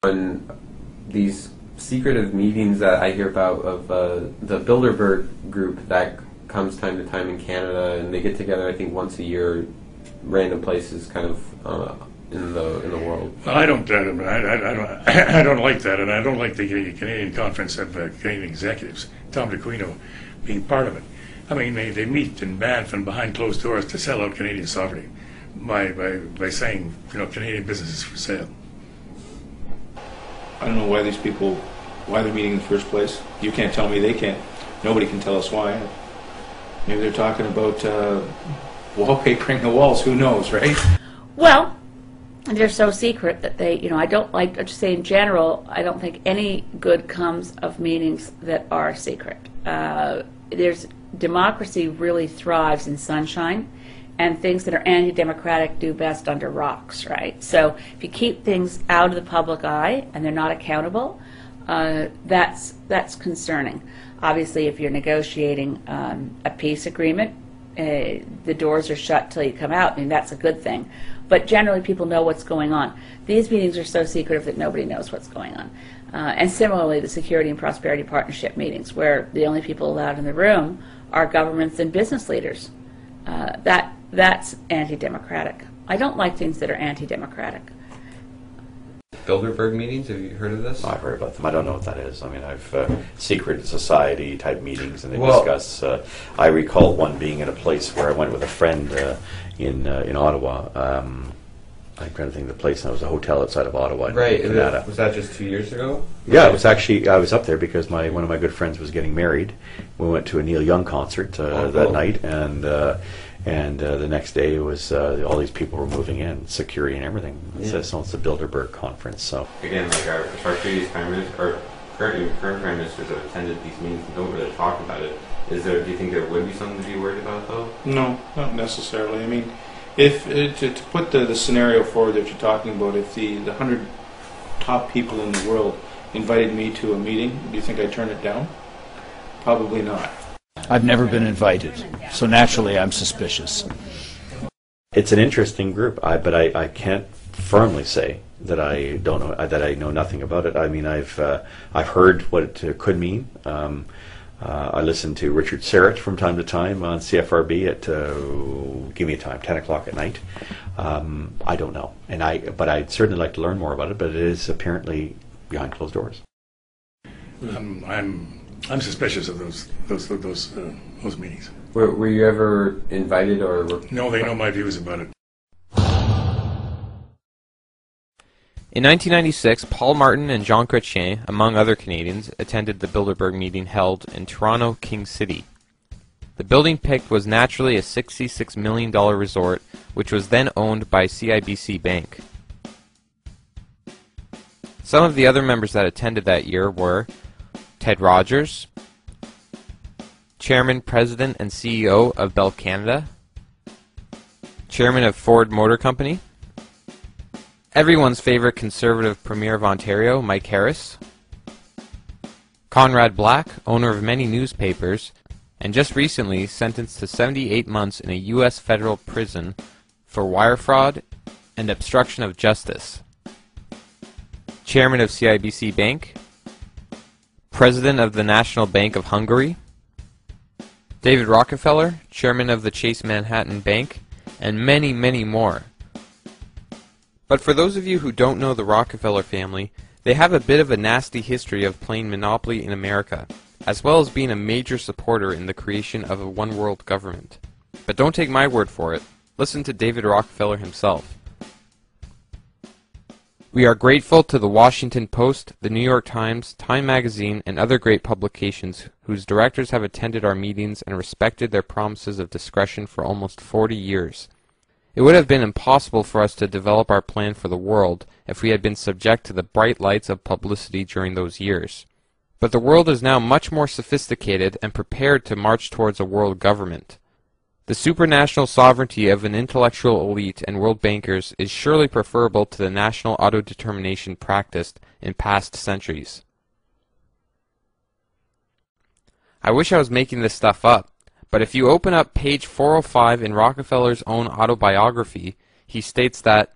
On these secretive meetings that I hear about of the Bilderberg group that comes time to time in Canada, and they get together I think once a year, random places kind of in the world. Well, I don't I don't like that, and I don't like the Canadian Conference of Canadian Executives, Tom DeQuino being part of it. I mean, they meet in Banff and behind closed doors to sell out Canadian sovereignty by saying, Canadian business is for sale. I don't know why these people, why they're meeting in the first place. You can't tell me, they can't. Nobody can tell us why. Maybe they're talking about wallpapering the walls. Who knows, right? Well, they're so secret that they, I don't like, just say in general, I don't think any good comes of meetings that are secret. Democracy really thrives in sunshine, and things that are anti-democratic do best under rocks, right? So if you keep things out of the public eye and they're not accountable, that's concerning. Obviously, if you're negotiating a peace agreement, the doors are shut till you come out. I mean, that's a good thing. But generally, people know what's going on. These meetings are so secretive that nobody knows what's going on. And similarly, the Security and Prosperity Partnership meetings, where the only people allowed in the room are governments and business leaders. That's anti-democratic. I don't like things that are anti-democratic. Bilderberg meetings, have you heard of this? I've heard about them. I don't know what that is. I mean, I've secret society type meetings, and they discuss. I recall one being at a place where I went with a friend in Ottawa. I'm trying to think of the place. And it was a hotel outside of Ottawa. Right. Was that just 2 years ago? Yeah, it was actually. I was up there because one of my good friends was getting married. We went to a Neil Young concert that night, and the next day was all these people were moving in, security and everything. So it's the Bilderberg conference. So again, like our previous prime minister, or current prime ministers have attended these meetings and don't really talk about it. Do you think there would be something to be worried about, though? No, not necessarily. I mean, if to put the scenario forward that you're talking about, if the 100 top people in the world invited me to a meeting, do you think I'd turn it down? Probably not. I've never been invited, so naturally I'm suspicious. It's an interesting group, but I can't firmly say that I don't know that I know nothing about it. I mean, I've heard what it could mean. I listen to Richard Serrett from time to time on CFRB at give me a time, 10 o'clock at night. I don't know, but I'd certainly like to learn more about it. But it is apparently behind closed doors. I'm suspicious of those meetings. Were you ever invited or? No, they know my views about it. In 1996, Paul Martin and Jean Chrétien, among other Canadians, attended the Bilderberg meeting held in Toronto King City. The building picked was naturally a $66 million resort, which was then owned by CIBC Bank. Some of the other members that attended that year were Ted Rogers, Chairman, President, and CEO of Bell Canada, Chairman of Ford Motor Company, everyone's favorite Conservative Premier of Ontario, Mike Harris, Conrad Black, owner of many newspapers, and just recently sentenced to 78 months in a U.S. federal prison for wire fraud and obstruction of justice, Chairman of CIBC Bank, President of the National Bank of Hungary, David Rockefeller, Chairman of the Chase Manhattan Bank, and many, many more. But for those of you who don't know the Rockefeller family, they have a bit of a nasty history of playing monopoly in America, as well as being a major supporter in the creation of a one-world government. But don't take my word for it. Listen to David Rockefeller himself. We are grateful to the Washington Post, the New York Times, Time Magazine, and other great publications whose directors have attended our meetings and respected their promises of discretion for almost 40 years. It would have been impossible for us to develop our plan for the world if we had been subject to the bright lights of publicity during those years. But the world is now much more sophisticated and prepared to march towards a world government. The supranational sovereignty of an intellectual elite and world bankers is surely preferable to the national autodetermination practiced in past centuries. I wish I was making this stuff up, but if you open up page 405 in Rockefeller's own autobiography, he states that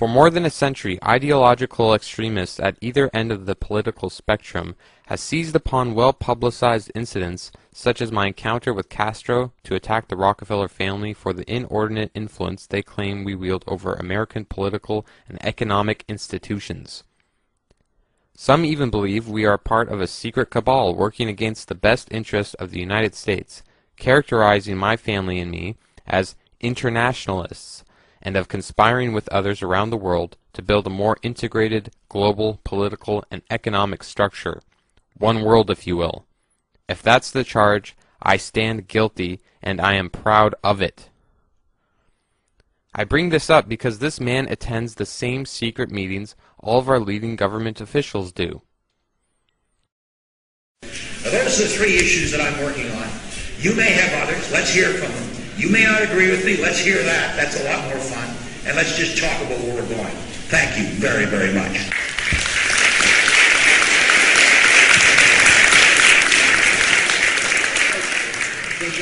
For more than a century, ideological extremists at either end of the political spectrum have seized upon well-publicized incidents such as my encounter with Castro to attack the Rockefeller family for the inordinate influence they claim we wield over American political and economic institutions. Some even believe we are part of a secret cabal working against the best interests of the United States, characterizing my family and me as internationalists, and of conspiring with others around the world to build a more integrated global political and economic structure. One world, if you will. If that's the charge, I stand guilty, and I am proud of it. I bring this up because this man attends the same secret meetings all of our leading government officials do. Now those are the three issues that I'm working on. You may have others. Let's hear from them. You may not agree with me. Let's hear that. That's a lot more fun. And let's just talk about where we're going. Thank you very, very much.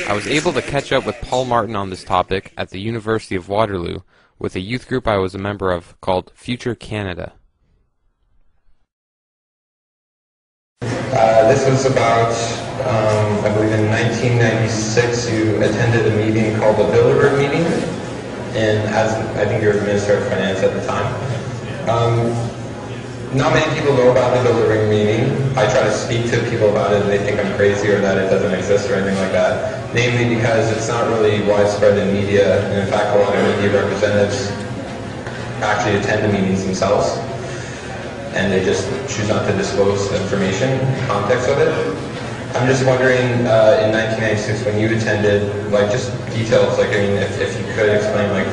I was able to catch up with Paul Martin on this topic at the University of Waterloo with a youth group I was a member of called Future Canada. This was about, I believe in 1996, you attended a meeting called the Bilderberg meeting, and as I think you were Minister of Finance at the time. Not many people know about the Bilderberg meeting. I try to speak to people about it and they think I'm crazy or that it doesn't exist or anything like that. Namely because it's not really widespread in media, and in fact a lot of media representatives actually attend the meetings themselves, and they just choose not to disclose information, context of it. I'm just wondering, in 1996 when you attended, like just details, like I mean, if you could explain like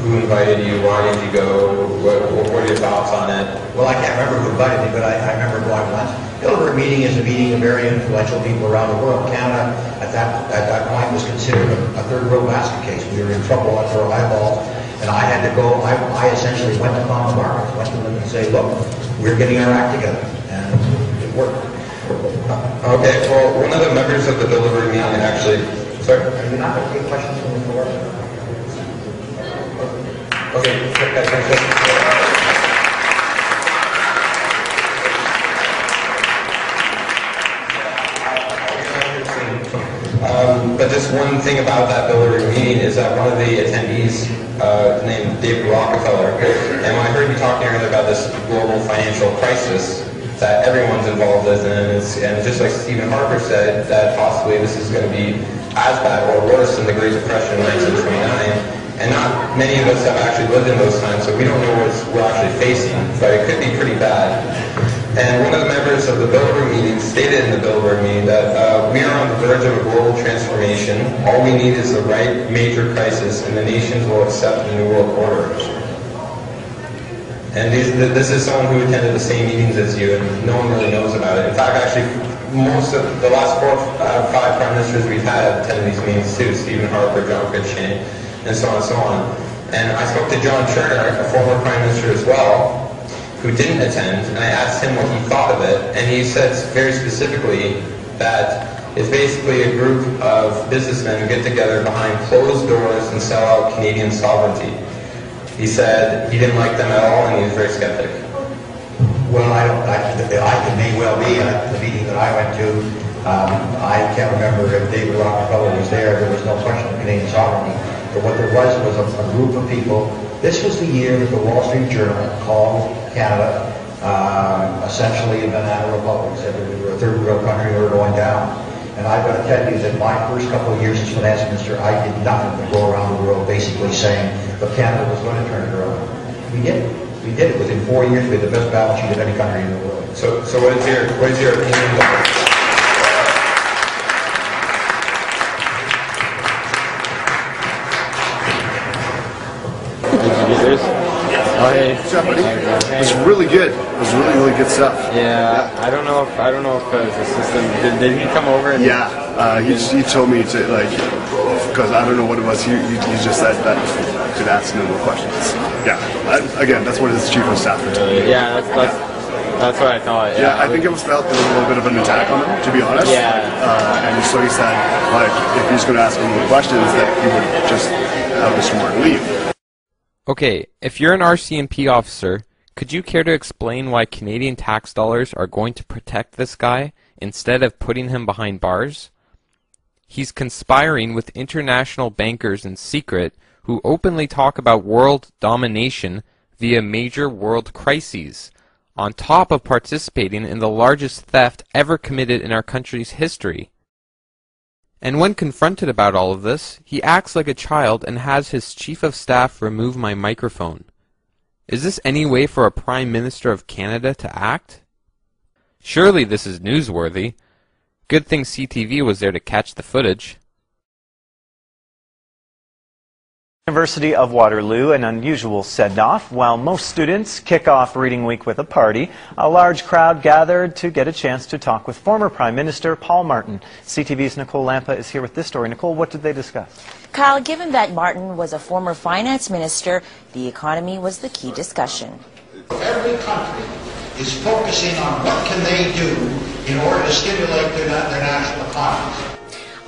who invited you, why did you go, what are your thoughts on it? Well, I can't remember who invited me, but I remember going once. The Bilderberg meeting is a meeting of very influential people around the world. Canada, at that point, was considered a third world basket case. We were in trouble under our eyeballs, and I had to go, I essentially went to farmers markets, went to them and say, look, we're getting our act together, and it worked. Okay, well, one of the members of the Bilderberg meeting actually, sorry? Are you not going to take questions from the floor? Okay, but just one thing about that Bilderberg meeting is that one of the attendees named David Rockefeller, and when I heard you talking earlier about this global financial crisis that everyone's involved in, and just like Stephen Harper said, that possibly this is going to be as bad or worse than the Great Depression in 1929. And not many of us have actually lived in those times, so we don't know what we're actually facing, but it could be pretty bad. And one of the members of the Bilderberg meeting stated in the Bilderberg meeting that we are on the verge of a global transformation. All we need is the right major crisis, and the nations will accept the New World Order. And this is someone who attended the same meetings as you, and no one really knows about it. In fact, actually, most of the last 4 out of 5 prime ministers we've had have attended these meetings too. Stephen Harper, John Critchley, and so on and so on. And I spoke to John Turner, a former prime minister as well, who didn't attend, and I asked him what he thought of it, and he said very specifically that it's basically a group of businessmen who get together behind closed doors and sell out Canadian sovereignty. He said he didn't like them at all, and he was very skeptic. Well, I may well be at the meeting that I went to. I can't remember if David Rockefeller was there. There was no question of Canadian sovereignty. But what there was a group of people. This was the year that the Wall Street Journal called Canada essentially a banana republic. Said that we were a third world country, we were going down. And I've got to tell you that my first couple of years as finance minister, I did nothing but go around the world basically saying that Canada was going to turn it around. We did. We did it. Within 4 years, we had the best balance sheet of any country in the world. So what is your opinion about it? It was really good. It was really good stuff. Yeah. I don't know if the system did he come over? And he told me to because I don't know what it was. He just said that I could ask no more questions. Yeah. Again, that's what his chief of staff did. Really? Yeah. That's what I thought. Yeah, I think it was felt there was a little bit of an attack on him, to be honest. Yeah. And so he said, if he's going to ask any more questions, that he would just have the smart leave. Okay, if you're an RCMP officer, could you care to explain why Canadian tax dollars are going to protect this guy instead of putting him behind bars? He's conspiring with international bankers in secret who openly talk about world domination via major world crises, on top of participating in the largest theft ever committed in our country's history. And when confronted about all of this, he acts like a child and has his chief of staff remove my microphone. Is this any way for a Prime Minister of Canada to act? Surely this is newsworthy. Good thing CTV was there to catch the footage. University of Waterloo, an unusual send-off. While most students kick off Reading Week with a party, a large crowd gathered to get a chance to talk with former Prime Minister Paul Martin. CTV's Nicole Lampa is here with this story. Nicole, what did they discuss? Kyle, given that Martin was a former finance minister, the economy was the key discussion. Every country is focusing on what can they do in order to stimulate their national economies.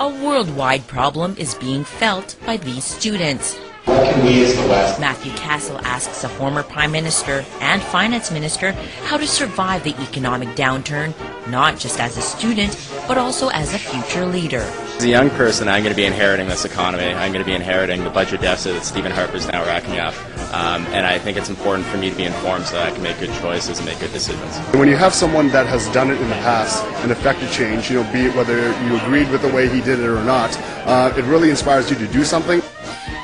A worldwide problem is being felt by these students. What can we as the West? Matthew Castle asks a former prime minister and finance minister how to survive the economic downturn, not just as a student, but also as a future leader. As a young person, I'm going to be inheriting this economy. I'm going to be inheriting the budget deficit that Stephen Harper's now racking up. And I think it's important for me to be informed so that I can make good choices and make good decisions. When you have someone that has done it in the past and effected change, you know, be it whether you agreed with the way he did it or not, it really inspires you to do something.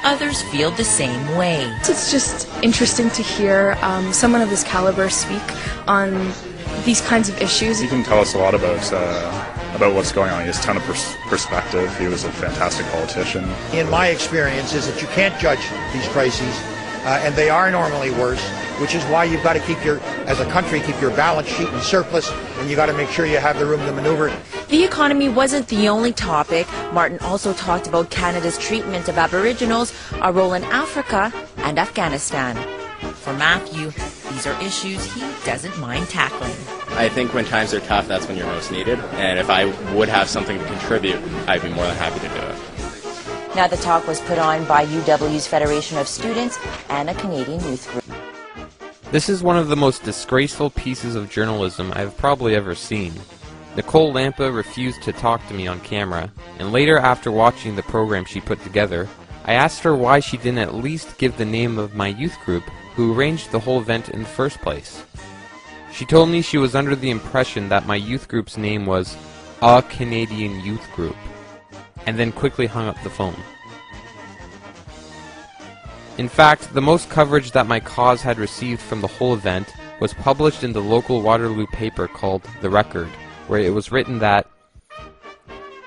Others feel the same way. It's just interesting to hear someone of this caliber speak on these kinds of issues. He can tell us a lot about what's going on. He has a ton of perspective. He was a fantastic politician. In my experience is that you can't judge these crises, and they are normally worse, which is why you've got to keep as a country, keep your balance sheet in surplus, and you got to make sure you have the room to maneuver. The economy wasn't the only topic. Martin also talked about Canada's treatment of Aboriginals, our role in Africa, and Afghanistan. For Matthew, these are issues he doesn't mind tackling. I think when times are tough, that's when you're most needed. And if I would have something to contribute, I'd be more than happy to do it. Now the talk was put on by UW's Federation of Students and a Canadian youth group. This is one of the most disgraceful pieces of journalism I've probably ever seen. Nicole Lampa refused to talk to me on camera, and later after watching the program she put together, I asked her why she didn't at least give the name of my youth group who arranged the whole event in the first place. She told me she was under the impression that my youth group's name was A Canadian Youth Group, and then quickly hung up the phone. In fact, the most coverage that my cause had received from the whole event was published in the local Waterloo paper called The Record, where it was written that,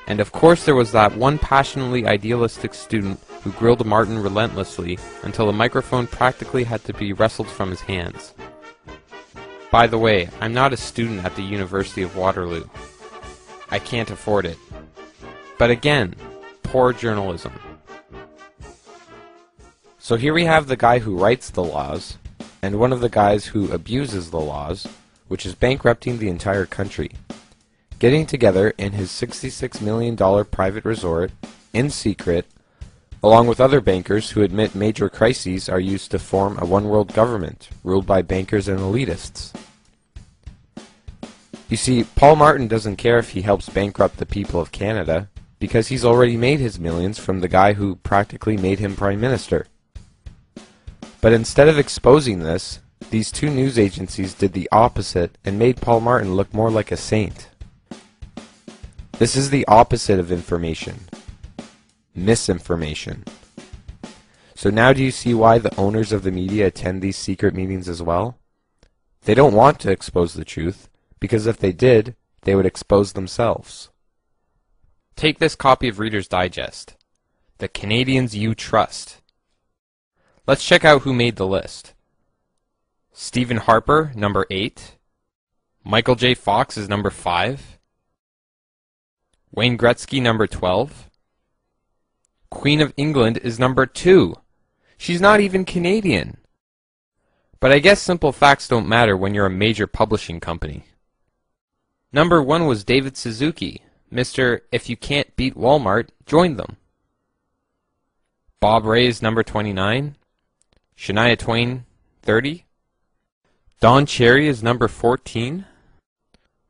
and of course there was that one passionately idealistic student who grilled Martin relentlessly until the microphone practically had to be wrestled from his hands. By the way, I'm not a student at the University of Waterloo. I can't afford it. But again, poor journalism. So here we have the guy who writes the laws, and one of the guys who abuses the laws, which is bankrupting the entire country, getting together in his $66 million private resort, in secret, along with other bankers who admit major crises are used to form a one-world government, ruled by bankers and elitists. You see, Paul Martin doesn't care if he helps bankrupt the people of Canada, because he's already made his millions from the guy who practically made him Prime Minister. But instead of exposing this, these two news agencies did the opposite and made Paul Martin look more like a saint. This is the opposite of information. Misinformation. So now do you see why the owners of the media attend these secret meetings as well? They don't want to expose the truth, because if they did, they would expose themselves. Take this copy of Reader's Digest. The Canadians You Trust. Let's check out who made the list. Stephen Harper, number 8. Michael J. Fox is number 5. Wayne Gretzky, number 12. Queen of England is number 2. She's not even Canadian. But I guess simple facts don't matter when you're a major publishing company. Number 1 was David Suzuki, Mr. If you can't beat Walmart, join them. Bob Ray is number 29. Shania Twain, 30? Don Cherry is number 14?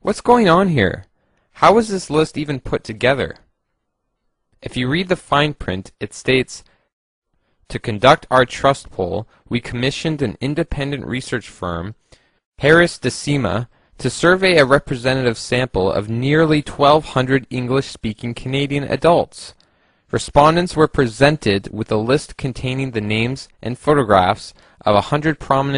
What's going on here? How was this list even put together? If you read the fine print, it states, "To conduct our trust poll, we commissioned an independent research firm, Harris Decima, to survey a representative sample of nearly 1,200 English-speaking Canadian adults. Respondents were presented with a list containing the names and photographs of 100 prominent